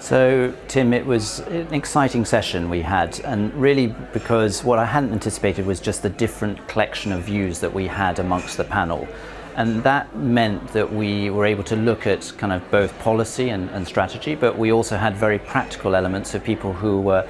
So, Tim, it was an exciting session we had, and really because what I hadn't anticipated was just the different collection of views that we had amongst the panel. And that meant that we were able to look at kind of both policy and strategy, but we also had very practical elements of people who were,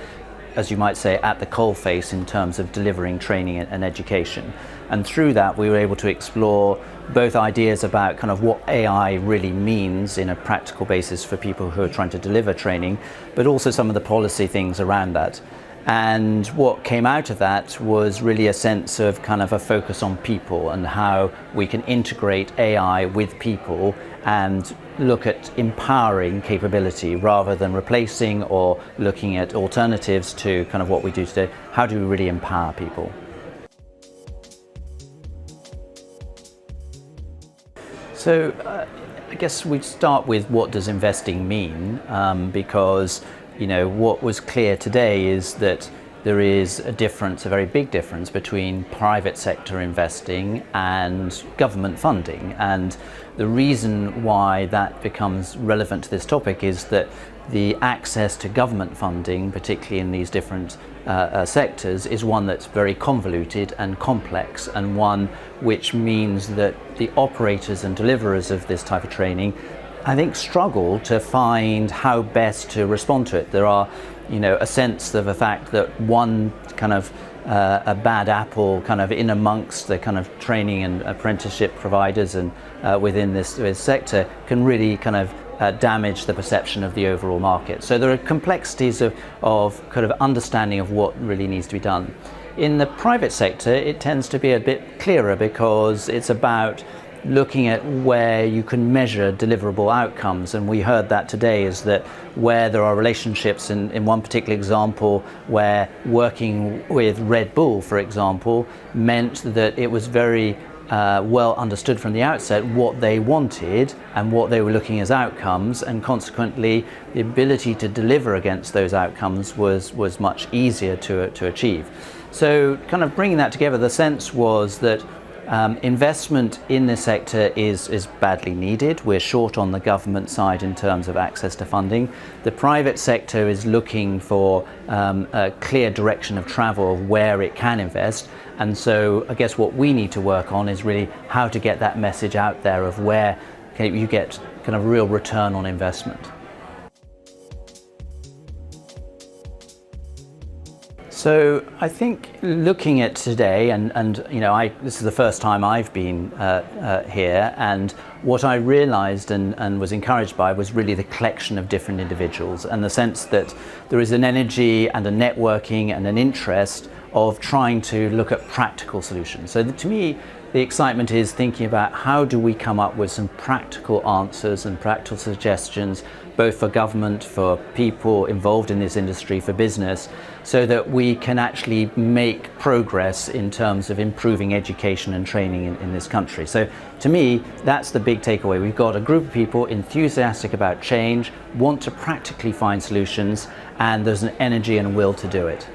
as you might say, at the coalface in terms of delivering training and education. And through that, we were able to explore both ideas about kind of what AI really means in a practical basis for people who are trying to deliver training, but also some of the policy things around that. And what came out of that was really a sense of kind of a focus on people and how we can integrate AI with people and look at empowering capability rather than replacing or looking at alternatives to kind of what we do today. How do we really empower people? So I guess we'd start with what does investing mean, because what was clear today is that there is a difference, a very big difference between private sector investing and government funding. And the reason why that becomes relevant to this topic is that the access to government funding, particularly in these different sectors, is one that's very convoluted and complex, and one which means that the operators and deliverers of this type of training, I think, struggle to find how best to respond to it. There are, a sense of the fact that one kind of a bad apple kind of in amongst the kind of training and apprenticeship providers and within this sector can really kind of damage the perception of the overall market. So there are complexities of kind of understanding of what really needs to be done. In the private sector, it tends to be a bit clearer because it's about looking at where you can measure deliverable outcomes, and we heard that today is that where there are relationships in one particular example where working with Red Bull, for example, meant that it was very well understood from the outset what they wanted and what they were looking as outcomes, and consequently the ability to deliver against those outcomes was much easier to achieve. So kind of bringing that together, the sense was that investment in this sector is badly needed. We're short on the government side in terms of access to funding. The private sector is looking for a clear direction of travel of where it can invest. And so I guess what we need to work on is really how to get that message out there of where you get kind of real return on investment. So I think looking at today, and this is the first time I've been here, and what I realized and was encouraged by was really the collection of different individuals, and the sense that there is an energy and a networking and an interest of trying to look at practical solutions. So to me, the excitement is thinking about how do we come up with some practical answers and practical suggestions, both for government, for people involved in this industry, for business, so that we can actually make progress in terms of improving education and training in this country. So to me, that's the big takeaway. We've got a group of people enthusiastic about change, want to practically find solutions, and there's an energy and will to do it.